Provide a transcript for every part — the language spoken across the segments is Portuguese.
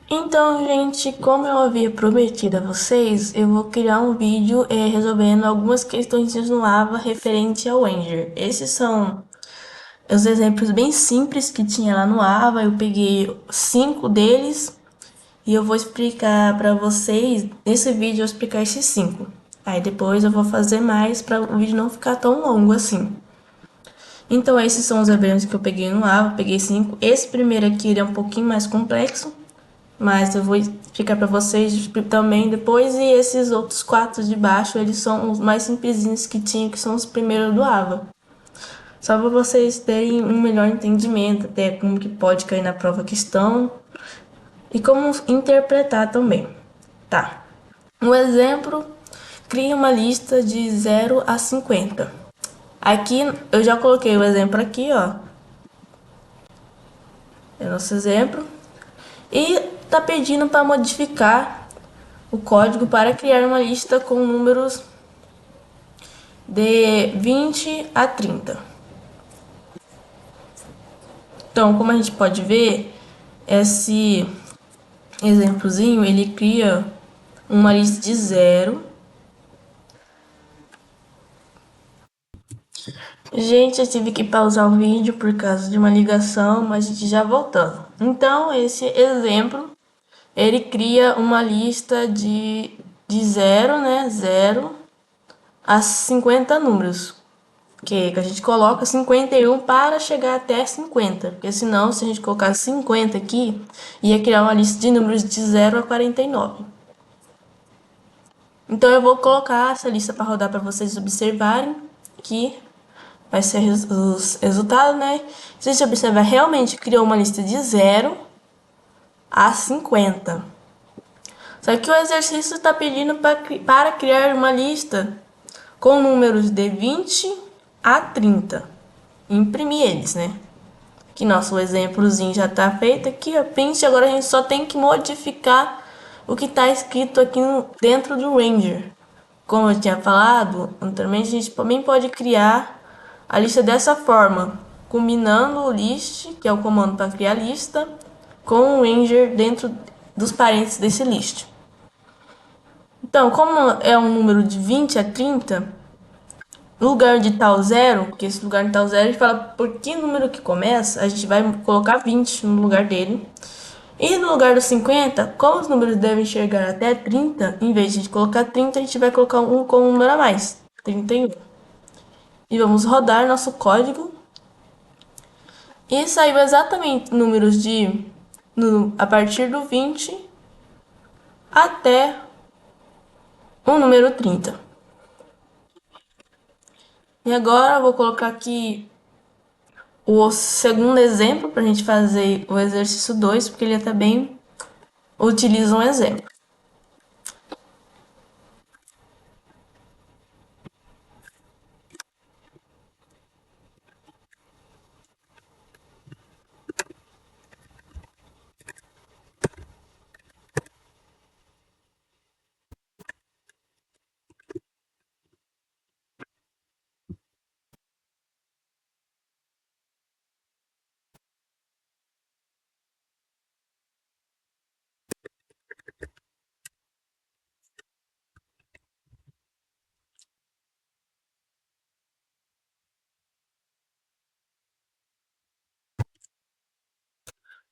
Então, gente, como eu havia prometido a vocês, eu vou criar um vídeo resolvendo algumas questões no Lava referente ao Ranger. Esses são os exemplos bem simples que tinha lá no Lava. Eu peguei 5 deles e eu vou explicar para vocês. Nesse vídeo eu vou explicar esses 5. Aí depois eu vou fazer mais para o vídeo não ficar tão longo assim. Então, esses são os eventos que eu peguei no Lava. Peguei 5. Esse primeiro aqui ele é um pouquinho mais complexo, mas eu vou explicar para vocês também depois. E esses outros 4 de baixo, eles são os mais simplesinhos que tinha, que são os primeiros do Ava. Só para vocês terem um melhor entendimento, até como que pode cair na prova questão e como interpretar também. Tá. Um exemplo, crie uma lista de 0 a 50. Aqui eu já coloquei o exemplo aqui, ó. É nosso exemplo. E tá pedindo para modificar o código para criar uma lista com números de 20 a 30. Então, como a gente pode ver, esse exemplozinho, ele cria uma lista de 0. Gente, eu tive que pausar o vídeo por causa de uma ligação, mas a gente já voltando. Então, esse exemplo, ele cria uma lista de 0, né? 0 a 50 números. Que a gente coloca 51 para chegar até 50. Porque senão, se a gente colocar 50 aqui, ia criar uma lista de números de 0 a 49. Então eu vou colocar essa lista para rodar para vocês observarem que vai ser os resultados, né? Se a gente observar, realmente criou uma lista de 0 a 50. Só que o exercício está pedindo para criar uma lista com números de 20 a 30. Imprimir eles, né? Que nosso exemplozinho já está feito aqui, ó, print. Agora a gente só tem que modificar o que está escrito aqui dentro do Ranger. Como eu tinha falado anteriormente, a gente também pode criar a lista dessa forma, combinando o list, que é o comando para criar lista, com o Ranger dentro dos parênteses desse list. Então, como é um número de 20 a 30, no lugar de tal zero, porque esse lugar de tal zero, a gente fala por que número que começa, a gente vai colocar 20 no lugar dele. E no lugar dos 50, como os números devem chegar até 30, em vez de a gente colocar 30, a gente vai colocar um com um número a mais, 31. E vamos rodar nosso código. E saiu exatamente números a partir do 20 até o número 30. E agora eu vou colocar aqui o segundo exemplo para a gente fazer o exercício 2, porque ele também utiliza um exemplo.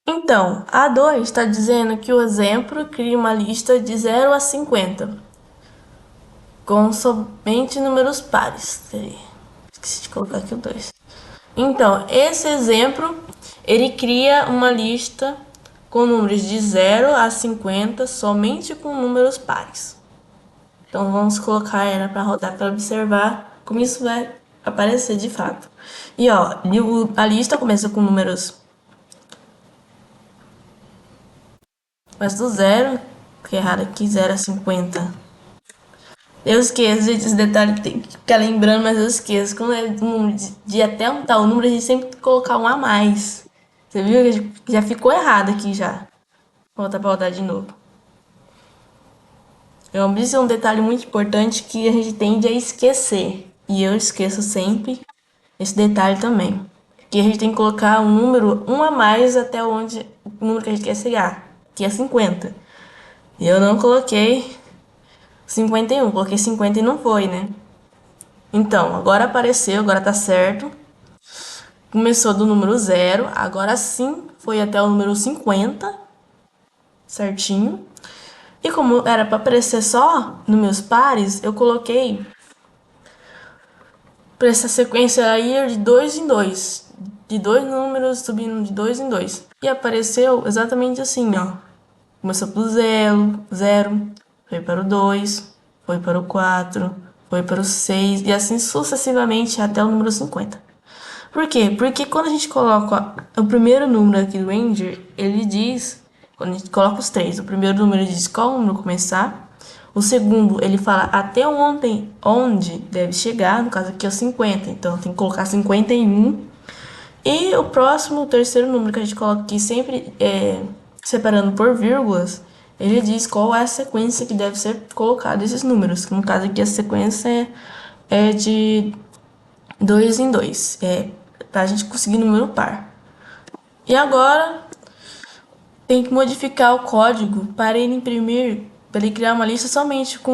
Então, a 2 está dizendo que o exemplo cria uma lista de 0 a 50, com somente números pares. Esqueci de colocar aqui o 2. Então, esse exemplo, ele cria uma lista com números de 0 a 50, somente com números pares. Então, vamos colocar ela para rodar para observar como isso vai aparecer de fato. E ó, a lista começa com números. Mas do 0, que é errado aqui, 0 a 50. Eu esqueço, gente, esse detalhe tem que ficar lembrando, mas eu esqueço. Quando é de até um tal número, a gente sempre tem que colocar um a mais. Você viu que já ficou errado aqui já. Vou voltar pra rodar de novo. Isso é um detalhe muito importante que a gente tende a esquecer. E eu esqueço sempre esse detalhe também. Que a gente tem que colocar um número, um a mais até onde o número que a gente quer chegar. que é 50. E eu não coloquei 51, coloquei 50 e não foi, né? Então, agora apareceu, agora tá certo. Começou do número 0, agora sim foi até o número 50, certinho. E como era para aparecer só nos meus pares, eu coloquei para essa sequência aí de 2 em 2, de dois números subindo de 2 em 2. E apareceu exatamente assim, ó. Começou pro 0, 0, foi para o 2, foi para o 4, foi para o 6 e assim sucessivamente até o número 50. Por quê? Porque quando a gente coloca o primeiro número aqui do Ranger, ele diz, quando a gente coloca os três, o primeiro número diz qual número começar, o segundo ele fala até onde deve chegar, no caso aqui é o 50, então tem que colocar 51. E o próximo, o terceiro número que a gente coloca aqui sempre separando por vírgulas, ele diz qual é a sequência que deve ser colocada esses números, que no caso aqui a sequência é de 2 em 2, para a gente conseguir número par. E agora tem que modificar o código para ele imprimir, para ele criar uma lista somente com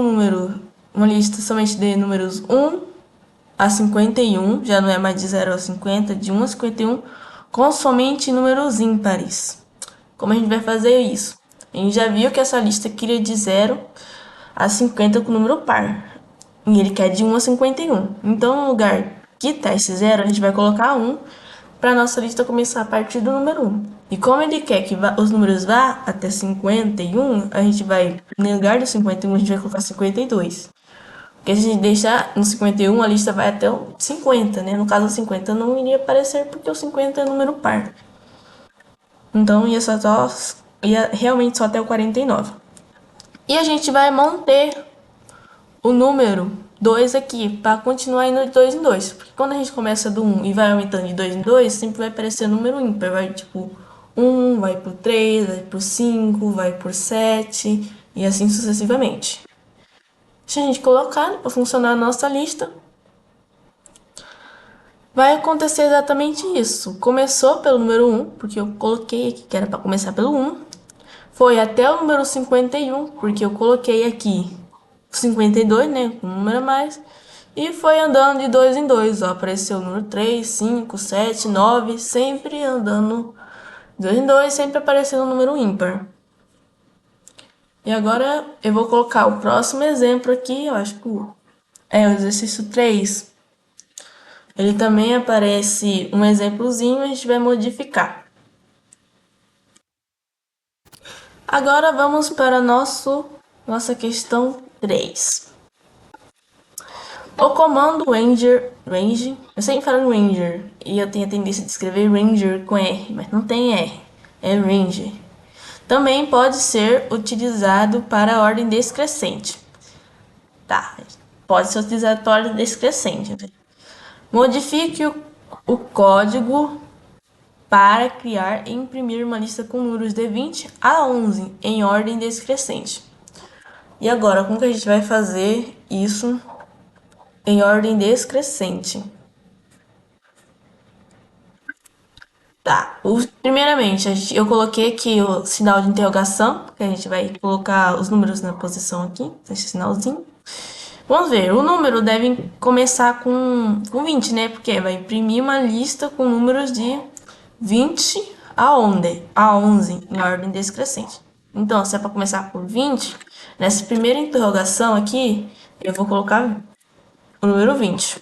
uma lista somente de números 1 a 51, já não é mais de 0 a 50, de 1 a 51, com somente números ímpares. Como a gente vai fazer isso? A gente já viu que essa lista cria de 0 a 50 com número par. E ele quer de 1 a 51. Então, no lugar que está esse 0, a gente vai colocar 1 para a nossa lista começar a partir do número 1. E como ele quer que os números vá até 51, a gente vai, no lugar do 51, a gente vai colocar 52. Porque se a gente deixar no 51, a lista vai até o 50, né? No caso, o 50 não iria aparecer porque o 50 é número par. Então, ia realmente só até o 49. E a gente vai manter o número 2 aqui, para continuar indo de 2 em 2. Porque quando a gente começa do 1 e vai aumentando de 2 em 2, sempre vai aparecer número ímpar. Vai tipo 1, vai pro 3, vai pro 5, vai por 7 e assim sucessivamente. Se a gente colocar para funcionar a nossa lista, vai acontecer exatamente isso. Começou pelo número 1, porque eu coloquei aqui que era para começar pelo 1. Foi até o número 51, porque eu coloquei aqui 52, né, com um número a mais. E foi andando de 2 em 2, ó. Apareceu o número 3, 5, 7, 9, sempre andando de 2 em 2, sempre aparecendo o número ímpar. E agora eu vou colocar o próximo exemplo aqui, eu acho que é o exercício 3. Ele também aparece um exemplozinho, a gente vai modificar. Agora vamos para nossa questão 3. O comando range, eu sempre falo ranger, e eu tenho a tendência de escrever ranger com R, mas não tem R, é ranger. Também pode ser utilizado para a ordem descrescente. Tá, pode ser utilizado para a ordem descrescente. Né? Modifique o código para criar e imprimir uma lista com números de 20 a 11 em ordem descrescente. E agora, como que a gente vai fazer isso em ordem descrescente? Tá, primeiramente, eu coloquei aqui o sinal de interrogação, que a gente vai colocar os números na posição aqui, esse sinalzinho. Vamos ver, o número deve começar com 20, né? Porque vai imprimir uma lista com números de 20 a 11 em ordem descrescente. Então, se é para começar por 20, nessa primeira interrogação aqui, eu vou colocar o número 20.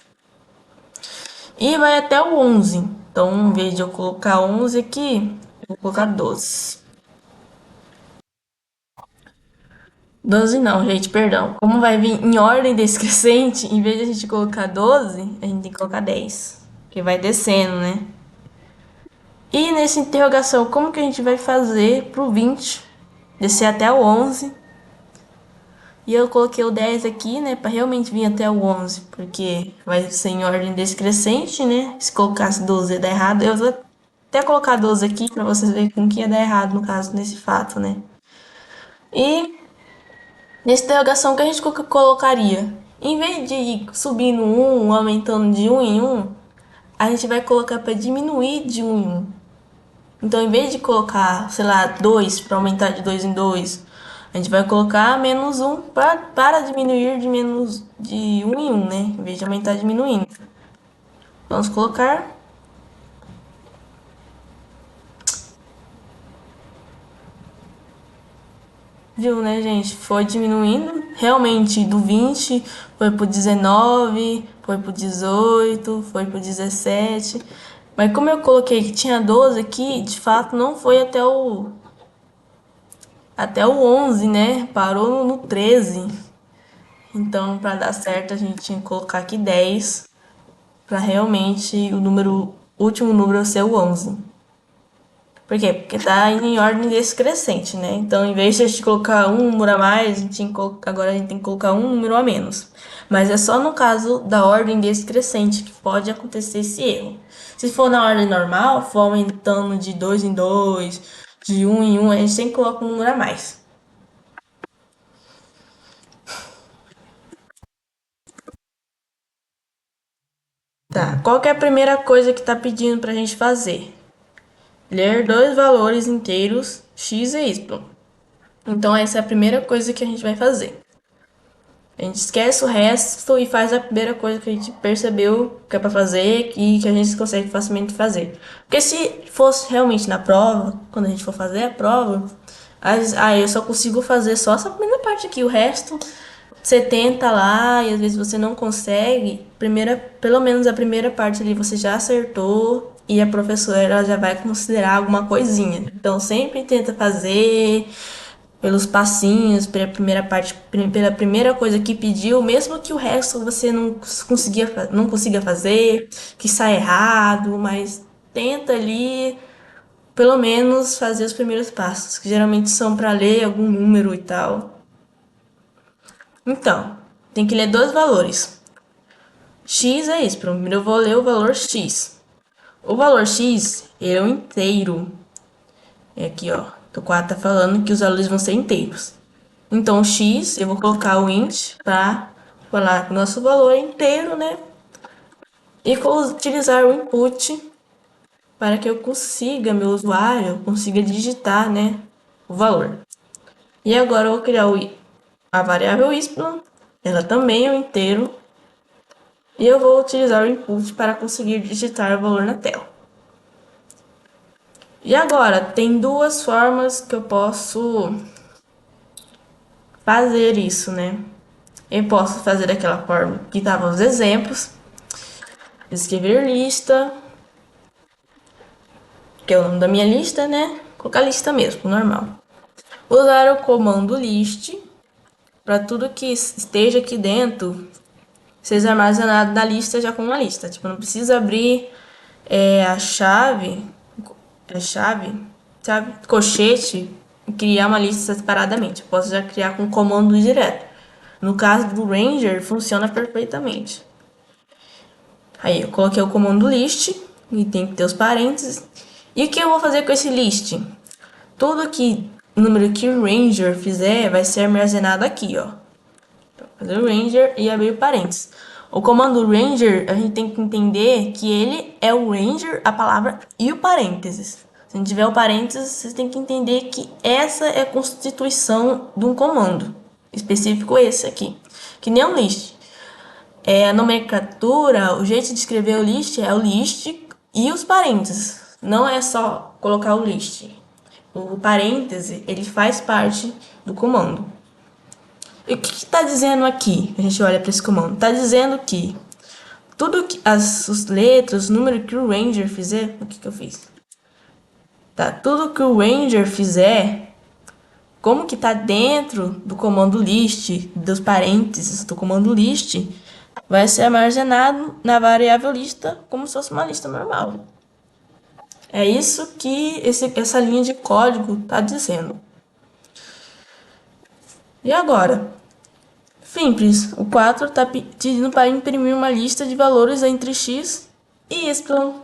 E vai até o 11. Então, em vez de eu colocar 11 aqui, eu vou colocar 12. 12 não, gente, perdão. Como vai vir em ordem descrescente, em vez de a gente colocar 12, a gente tem que colocar 10. Que vai descendo, né? E nessa interrogação, como que a gente vai fazer pro 20? Descer até o 11. E eu coloquei o 10 aqui, né? Pra realmente vir até o 11. Porque vai ser em ordem descrescente, né? Se colocasse 12 ia dar errado. Eu vou até colocar 12 aqui pra vocês verem como que ia dar errado, no caso, nesse fato, né? E nessa interrogação que a gente colocaria? Em vez de ir subindo 1, aumentando de 1 em 1, a gente vai colocar para diminuir de 1 em 1. Então, em vez de colocar, sei lá, 2 para aumentar de 2 em 2, a gente vai colocar menos um para diminuir de um em um, né? Em vez de aumentar, diminuindo. Vamos colocar. Viu, né, gente? Foi diminuindo. Realmente, do 20 foi pro 19, foi pro 18, foi pro 17. Mas como eu coloquei que tinha 12 aqui, de fato não foi até o 11, né? Parou no 13. Então, para dar certo, a gente tinha que colocar aqui 10 para realmente o último número ser o 11. Por quê? Porque tá em ordem descrescente, né? Então, em vez de a gente colocar um número a mais, agora a gente tem que colocar um número a menos. Mas é só no caso da ordem descrescente que pode acontecer esse erro. Se for na ordem normal, for aumentando de 2 em 2, de um em um, a gente sempre coloca um número a mais. Tá, qual que é a primeira coisa que tá pedindo pra gente fazer? Ler dois valores inteiros, x e y. Então, essa é a primeira coisa que a gente vai fazer. A gente esquece o resto e faz a primeira coisa que a gente percebeu que é pra fazer e que a gente consegue facilmente fazer. Porque se fosse realmente na prova, quando a gente for fazer a prova, eu só consigo fazer só essa primeira parte aqui. O resto, você tenta lá e às vezes você não consegue. Pelo menos a primeira parte ali você já acertou e a professora ela já vai considerar alguma coisinha. Então sempre tenta fazer pelos passinhos, pela primeira parte, pela primeira coisa que pediu, mesmo que o resto você não consiga fazer, que sai errado, mas tenta ali pelo menos fazer os primeiros passos, que geralmente são para ler algum número e tal. Então, tem que ler dois valores. X é isso, primeiro eu vou ler o valor X. O valor X, ele é um inteiro. É aqui, ó. O quadro tá falando que os valores vão ser inteiros. Então, x, eu vou colocar o int para falar o nosso valor inteiro, né? E vou utilizar o input para que eu consiga, meu usuário, consiga digitar, né, o valor. E agora eu vou criar a variável y, ela também é um inteiro, e eu vou utilizar o input para conseguir digitar o valor na tela. E agora, tem duas formas que eu posso fazer isso, né? Eu posso fazer daquela forma que estavam os exemplos, escrever lista, que é o nome da minha lista, né? Colocar lista mesmo, normal. Usar o comando list para tudo que esteja aqui dentro seja armazenado na lista já com uma lista. Tipo, não precisa abrir a chave, sabe? Colchete e criar uma lista separadamente. Eu posso já criar com comando direto. No caso do Ranger, funciona perfeitamente. Aí eu coloquei o comando list e tem que ter os parênteses. E o que eu vou fazer com esse list? Todo número que o Ranger fizer vai ser armazenado aqui, ó. Fazer o Ranger e abrir parênteses. O comando Ranger, a gente tem que entender que ele é o Ranger, a palavra e o parênteses. Se não tiver o parênteses, vocês têm que entender que essa é a constituição de um comando. Específico esse aqui. Que nem um list. A nomenclatura, o jeito de escrever o list é o list e os parênteses. Não é só colocar o list. O parêntese, ele faz parte do comando. E o que está dizendo aqui? A gente olha para esse comando. Está dizendo que tudo que as letras, os números que o Ranger fizer, o que eu fiz? Tá, tudo que o Ranger fizer, como que está dentro do comando list, dos parênteses do comando list, vai ser armazenado na variável lista como se fosse uma lista normal. É isso que essa linha de código está dizendo. E agora? Simples, o 4 está pedindo para imprimir uma lista de valores entre x e y.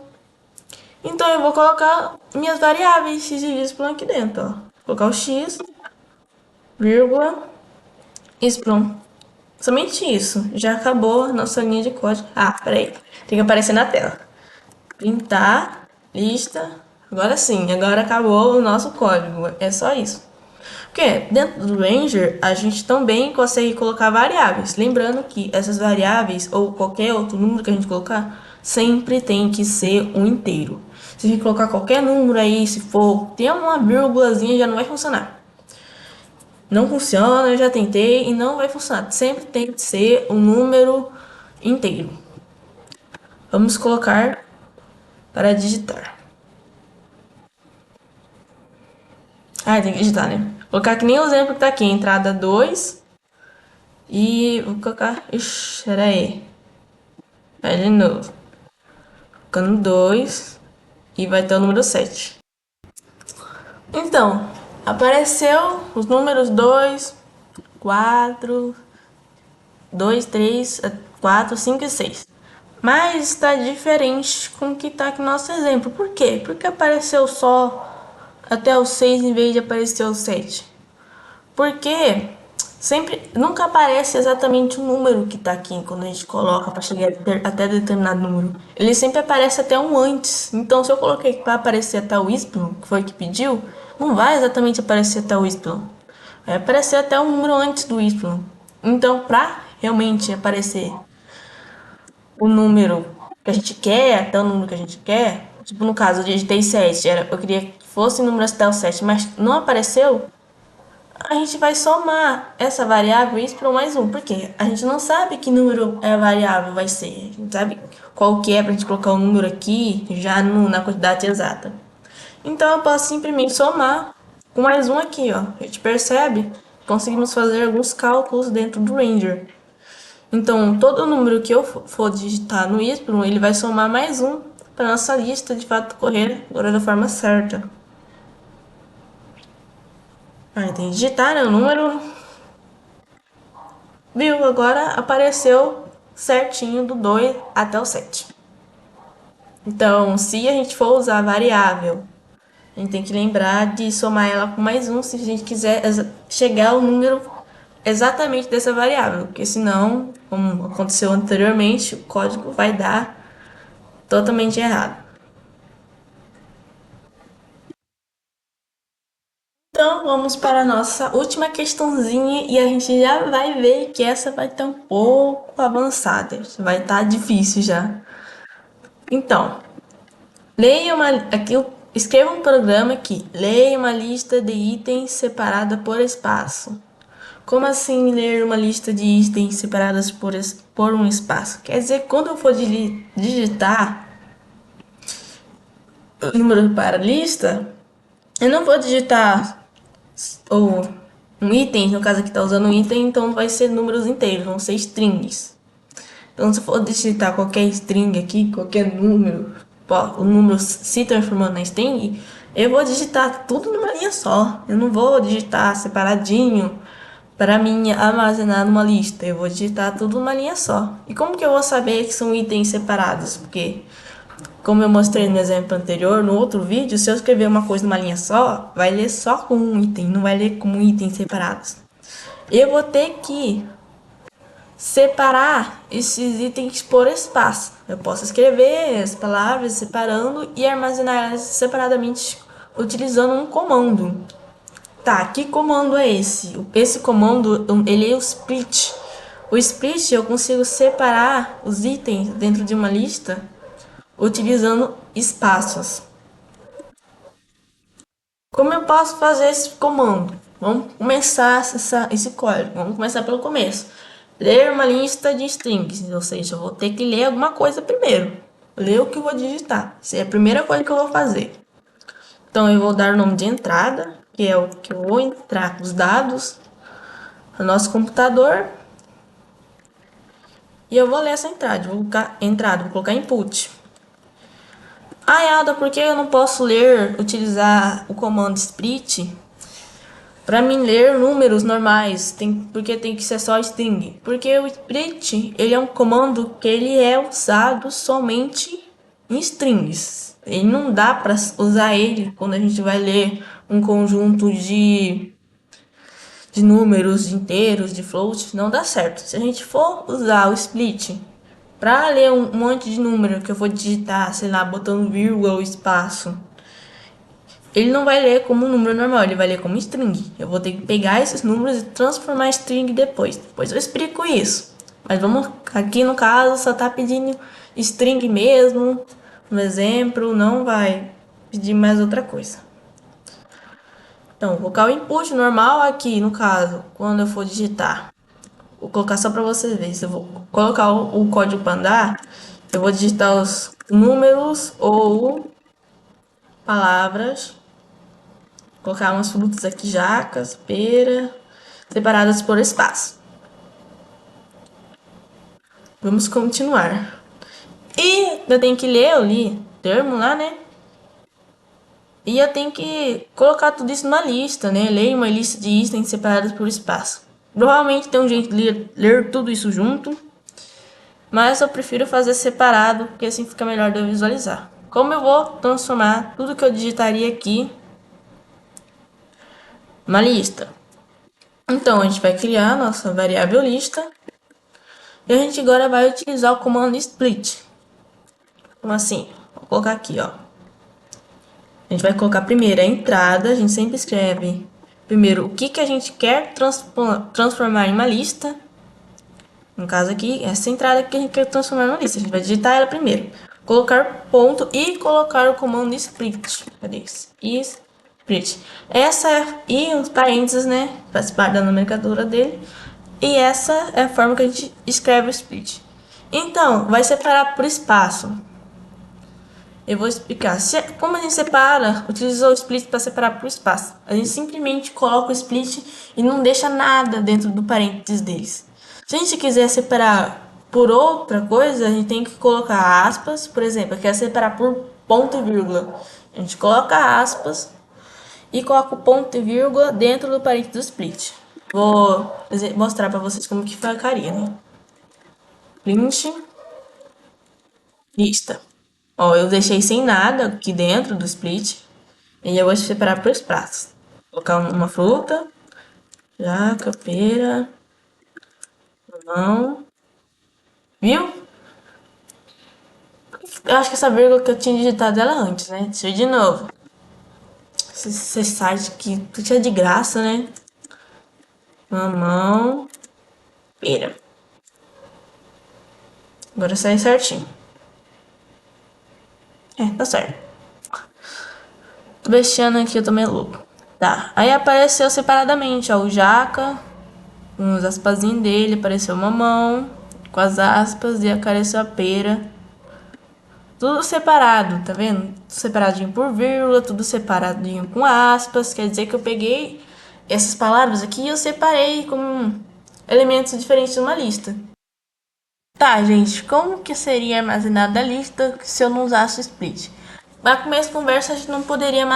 Então eu vou colocar minhas variáveis x e y aqui dentro. Ó. Vou colocar o x, vírgula, y. Somente isso. Já acabou a nossa linha de código. Ah, peraí. Tem que aparecer na tela. Printar lista Agora sim, agora acabou o nosso código. É só isso. Porque dentro do Ranger a gente também consegue colocar variáveis. Lembrando que essas variáveis ou qualquer outro número que a gente colocar sempre tem que ser um inteiro. Se a gente colocar qualquer número aí, se for ter uma vírgulazinha, já não vai funcionar. Não funciona, eu já tentei e não vai funcionar. Sempre tem que ser um número inteiro. Vamos colocar para digitar. Ah, tem que digitar, né? Vou colocar que nem o exemplo que tá aqui. Entrada 2. E vou colocar... Ixi, pera aí. Vai de novo. Colocando 2. E vai ter o número 7. Então, apareceu os números 2, 4, 2, 3, 4, 5 e 6. Mas está diferente com o que está aqui no nosso exemplo. Por quê? Porque apareceu só até o 6 em vez de aparecer o 7. Porque sempre nunca aparece exatamente o número que está aqui quando a gente coloca para chegar até determinado número. Ele sempre aparece até um antes. Então, se eu coloquei para aparecer até o Y, que foi o que pediu, não vai exatamente aparecer até o Y. Vai aparecer até um número antes do Y. Então, para realmente aparecer o número que a gente quer, até o número que a gente quer, tipo no caso eu digitei 7, eu queria que fosse o número até o 7, mas não apareceu, a gente vai somar essa variável y mais 1, porque a gente não sabe que número a variável vai ser, a gente sabe qual que é pra gente colocar o número aqui já na quantidade exata. Então eu posso simplesmente somar com mais um aqui, ó. A gente percebe, conseguimos fazer alguns cálculos dentro do Ranger. Então, todo número que eu for digitar no Y, ele vai somar mais um para nossa lista de fato correr agora da forma certa. Aí tem que digitar, né, o número. Viu? Agora apareceu certinho do 2 até o 7. Então, se a gente for usar a variável, a gente tem que lembrar de somar ela com mais um se a gente quiser chegar ao número exatamente dessa variável, porque senão, como aconteceu anteriormente, o código vai dar totalmente errado. Então vamos para a nossa última questãozinha e a gente já vai ver que essa vai estar um pouco avançada, vai estar difícil já. Então, escreva um programa aqui, leia uma lista de itens separada por espaço. Como assim ler uma lista de itens separadas por um espaço? Quer dizer, quando eu for digitar o número para a lista, eu não vou digitar ou um item, no caso aqui tá usando um item, então vai ser números inteiros, vão ser strings. Então se eu for digitar qualquer string aqui, qualquer número, o número se transformando na string, eu vou digitar tudo numa linha só. Eu não vou digitar separadinho para mim armazenar numa lista. Eu vou digitar tudo numa linha só. E como que eu vou saber que são itens separados? Porque, como eu mostrei no exemplo anterior, no outro vídeo, se eu escrever uma coisa numa linha só, vai ler só com um item, não vai ler como itens separados. Eu vou ter que separar esses itens por espaço. Eu posso escrever as palavras separando e armazenar elas separadamente utilizando um comando. Tá, que comando é esse? Esse comando, ele é o split. O split eu consigo separar os itens dentro de uma lista utilizando espaços. Como eu posso fazer esse comando? Vamos começar esse código. Vamos começar pelo começo. Ler uma lista de strings, ou seja, eu vou ter que ler alguma coisa primeiro. Ler o que eu vou digitar. Essa é a primeira coisa que eu vou fazer. Então eu vou dar o nome de entrada, que é o que eu vou entrar os dados no nosso computador. E eu vou ler essa entrada. Vou colocar input. Ah, Alda, por que eu não posso utilizar o comando split? Para mim ler números normais, porque tem que ser só string. Porque o split, ele é um comando que ele é usado somente em strings. Ele não dá para usar ele quando a gente vai ler um conjunto de números inteiros, de float, não dá certo. Se a gente for usar o split para ler um monte de número que eu vou digitar, sei lá, botando vírgula ou espaço, ele não vai ler como um número normal, ele vai ler como string. Eu vou ter que pegar esses números e transformar em string depois. Depois eu explico isso. Mas vamos, aqui no caso, só tá pedindo string mesmo. No exemplo, não vai pedir mais outra coisa. Então, vou colocar o input normal aqui, no caso, quando eu for digitar. Vou colocar só para vocês verem. Se eu vou colocar o código para andar, eu vou digitar os números ou palavras. Colocar umas frutas aqui, jacas, pera, separadas por espaço. Vamos continuar. E eu tenho que ler, eu li termo lá, né? E eu tenho que colocar tudo isso numa lista, né? Ler uma lista de itens separados por espaço. Provavelmente tem um jeito de ler tudo isso junto, mas eu prefiro fazer separado, porque assim fica melhor de eu visualizar. Como eu vou transformar tudo que eu digitaria aqui numa lista? Então, a gente vai criar a nossa variável lista e a gente agora vai utilizar o comando split. Como assim? Vou colocar aqui, ó. A gente vai colocar primeiro a entrada, a gente sempre escreve primeiro o que a gente quer transformar em uma lista. No caso aqui, essa entrada que a gente quer transformar em uma lista. A gente vai digitar ela primeiro. Colocar ponto e colocar o comando split. Cadê isso? Split. Essa e os parênteses, né? Faz parte da nomenclatura dele. E essa é a forma que a gente escreve o split. Então, vai separar por espaço. Eu vou explicar. Como a gente separa, utilizou o split para separar por espaço. A gente simplesmente coloca o split e não deixa nada dentro do parênteses deles. Se a gente quiser separar por outra coisa, a gente tem que colocar aspas. Por exemplo, eu quero separar por ponto e vírgula. A gente coloca aspas e coloca o ponto e vírgula dentro do parênteses do split. Vou mostrar para vocês como que ficaria, né? Print lista. Ó, eu deixei sem nada aqui dentro do split. E eu vou separar por pratos. Colocar uma fruta, jaca, pera, limão. Viu? Eu acho que essa vírgula que eu tinha digitado ela antes, né? Deixa eu ir de novo. Esse site aqui, tudo é de graça, né? Mamão, pera. Agora sai certinho. É, tá certo. Tô mexendo aqui, eu tô meio louco. Tá, aí apareceu separadamente, ó, o jaca, com os aspazinhos dele, apareceu o mamão, com as aspas, e apareceu a pera. Tudo separado, tá vendo? Separadinho por vírgula, tudo separadinho com aspas. Quer dizer que eu peguei essas palavras aqui e eu separei como elementos diferentes numa lista. Tá, gente, como que seria armazenada a lista se eu não usasse o split? Para começo de conversa, a gente não poderia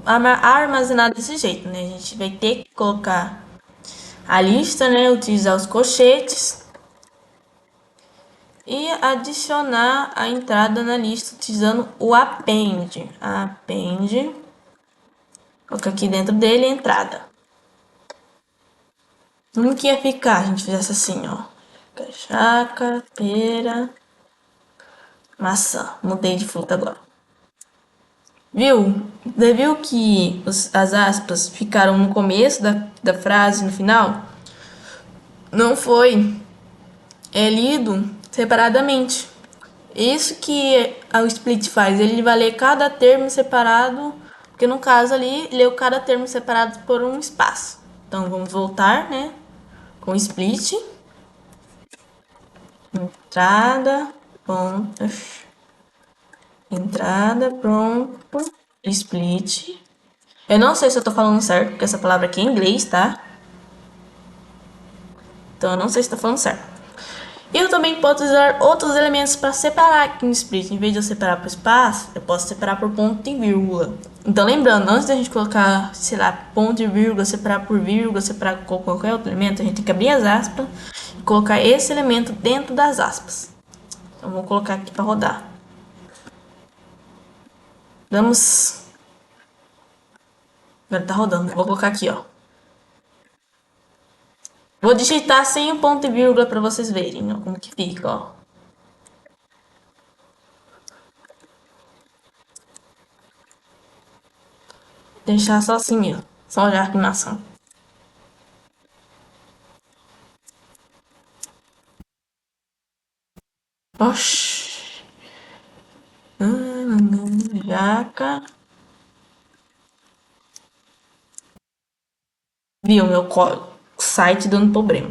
armazenar desse jeito, né? A gente vai ter que colocar a lista, né? Utilizar os colchetes e adicionar a entrada na lista utilizando o append. Append. Coloca aqui dentro dele a entrada. Como que ia ficar se a gente fizesse assim, ó? Jaca, pera, maçã. Mudei de fruta agora. Viu? Você viu que as aspas ficaram no começo da frase, no final? Não foi lido separadamente. Isso que o split faz, ele vai ler cada termo separado, porque no caso ali, leu cada termo separado por um espaço. Então vamos voltar, né? Com split. Entrada, ponto. Entrada, pronto. Split. Eu não sei se eu tô falando certo, porque essa palavra aqui é em inglês, tá? Então eu não sei se tô falando certo. Eu também posso usar outros elementos para separar aqui no split. Em vez de eu separar por espaço, eu posso separar por ponto e vírgula. Então, lembrando, antes da gente colocar, sei lá, ponto e vírgula, separar por vírgula, separar com qualquer outro elemento, a gente tem que abrir as aspas e colocar esse elemento dentro das aspas. Então, vou colocar aqui para rodar. Vamos. Agora tá rodando. Vou colocar aqui, ó. Vou digitar sem o ponto e vírgula para vocês verem, ó, como que fica, ó. deixar só assim mesmo. Só jaca e maçã. Oxi. Jaca. Viu meu site dando problema.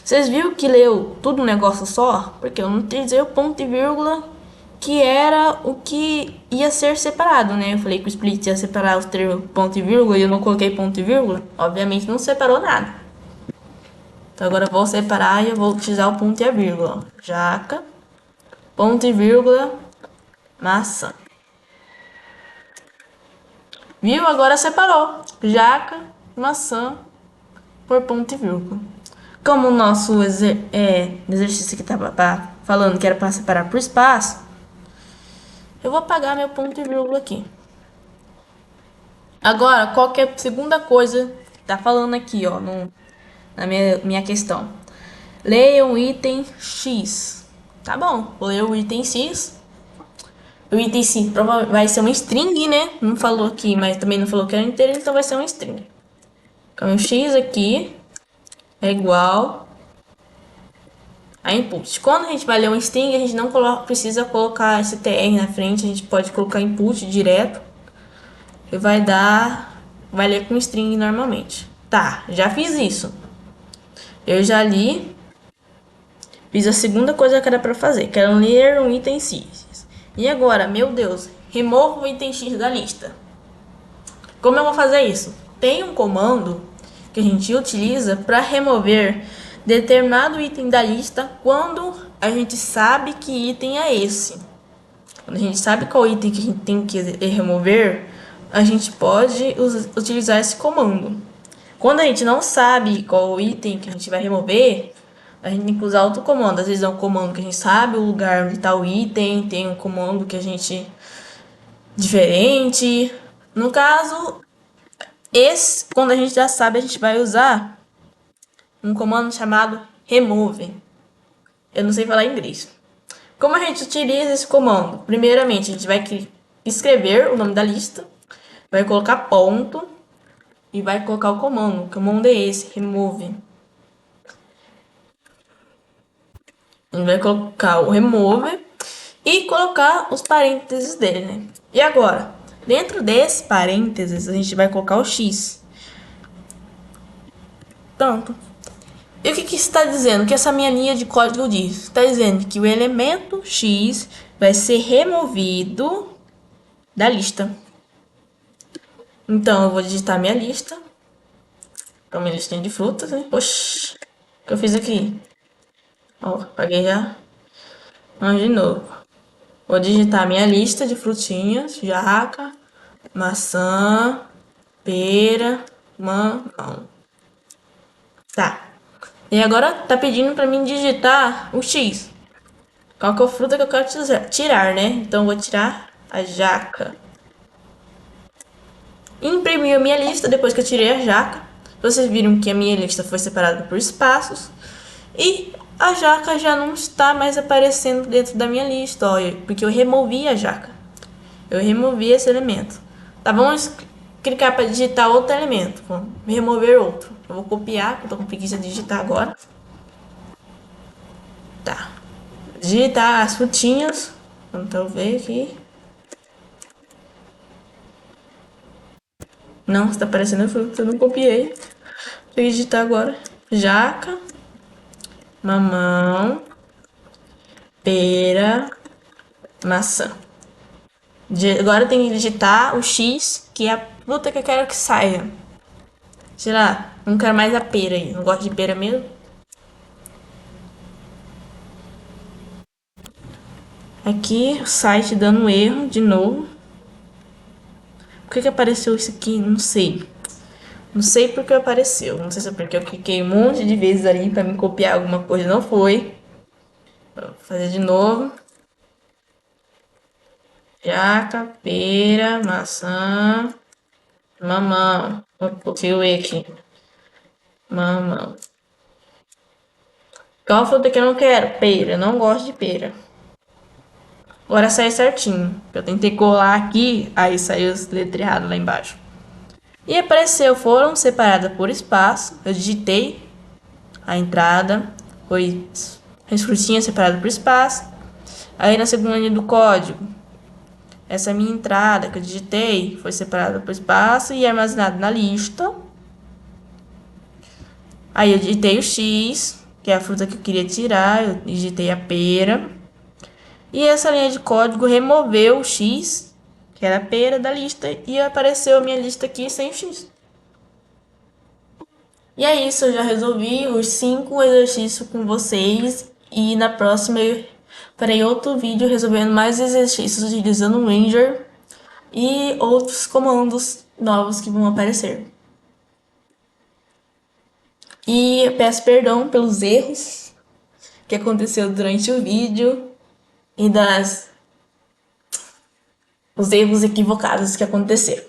Vocês viram que leu tudo um negócio só? Porque eu não utilizei o ponto e vírgula, que era o que ia ser separado, né? Eu falei que o split ia separar os termos ponto e vírgula e eu não coloquei ponto e vírgula. Obviamente não separou nada. Então agora eu vou separar e eu vou utilizar o ponto e a vírgula. Jaca, ponto e vírgula, maçã. Viu? Agora separou. Jaca, maçã, por ponto e vírgula. Como o nosso exercício que estava falando que era para separar por espaço, eu vou apagar meu ponto e vírgula aqui. Agora, qual que é a segunda coisa que tá falando aqui, ó, na minha questão? Leia o item X. Tá bom, vou ler o item X. O item X vai ser uma string, né? Não falou aqui, mas também não falou que era inteiro, então vai ser uma string. Então, o X aqui é igual a input. Quando a gente vai ler um string, a gente não precisa colocar str na frente, a gente pode colocar input direto e vai ler com string normalmente. Tá, já fiz isso. Eu já li, fiz a segunda coisa que era para fazer, que era ler um item X. E agora, meu Deus, remova o item X da lista. Como eu vou fazer isso? Tem um comando que a gente utiliza para remover determinado item da lista quando a gente sabe que item é esse. Quando a gente sabe qual item que a gente tem que remover, a gente pode utilizar esse comando. Quando a gente não sabe qual item que a gente vai remover, a gente tem que usar outro comando. Às vezes é um comando que a gente sabe o lugar onde está o item, tem um comando que a gente diferente. No caso, quando a gente já sabe, a gente vai usar um comando chamado remove. Eu não sei falar inglês. Como a gente utiliza esse comando? Primeiramente, a gente vai escrever o nome da lista, vai colocar ponto e vai colocar o comando. O comando é esse, remove. A gente vai colocar o remove e colocar os parênteses dele, né? E agora, dentro desse parênteses, a gente vai colocar o X. Pronto. E o que está dizendo? O que essa minha linha de código diz? Está dizendo que o elemento X vai ser removido da lista. Então, eu vou digitar minha lista. Então, minha listinha de frutas, né? Oxi, o que eu fiz aqui? Ó, apaguei já. Vamos de novo. Vou digitar minha lista de frutinhas. Jaca, maçã, pera, mamão. Tá. E agora tá pedindo pra mim digitar o X. Qual que é a fruta que eu quero tirar, né? Então, eu vou tirar a jaca. Imprimi a minha lista depois que eu tirei a jaca. Vocês viram que a minha lista foi separada por espaços. E a jaca já não está mais aparecendo dentro da minha lista, ó, porque eu removi a jaca. Eu removi esse elemento. Tá, vamos clicar para digitar outro elemento. Vamos remover outro. Eu vou copiar, porque eu tô com preguiça de digitar agora. Tá. Digitar as frutinhas. Vamos então ver aqui. Não, está aparecendo fruta, eu não copiei. Vou digitar agora. Jaca, mamão, pera, maçã. Agora tem que digitar o X, que é a fruta que eu quero que saia. Sei lá, não quero mais a pera aí. Não gosto de pera mesmo. Aqui, o site dando erro de novo. Por que apareceu isso aqui? Não sei. Não sei porque apareceu. Não sei se é porque eu cliquei um monte de vezes ali pra me copiar alguma coisa. Não foi. Vou fazer de novo. Jaca, pera, maçã, mamão. Vou coloquei o E aqui. Mamão. Qual fruta que eu não quero? Pera. Eu não gosto de pera. Agora sai certinho. Eu tentei colar aqui, aí saiu os letreados lá embaixo. E apareceu, foram separadas por espaço. Eu digitei a entrada, foi frutinha separada por espaço. Aí na segunda linha do código, essa minha entrada que eu digitei foi separada por espaço e armazenada na lista. Aí eu digitei o X, que é a fruta que eu queria tirar, eu digitei a pera. E essa linha de código removeu o X, que era a pera, da lista, e apareceu a minha lista aqui sem o X. E é isso, eu já resolvi os 5 exercícios com vocês. E na próxima eu farei outro vídeo resolvendo mais exercícios utilizando o Ranger e outros comandos novos que vão aparecer. E peço perdão pelos erros que aconteceu durante o vídeo e os erros equivocados que aconteceram.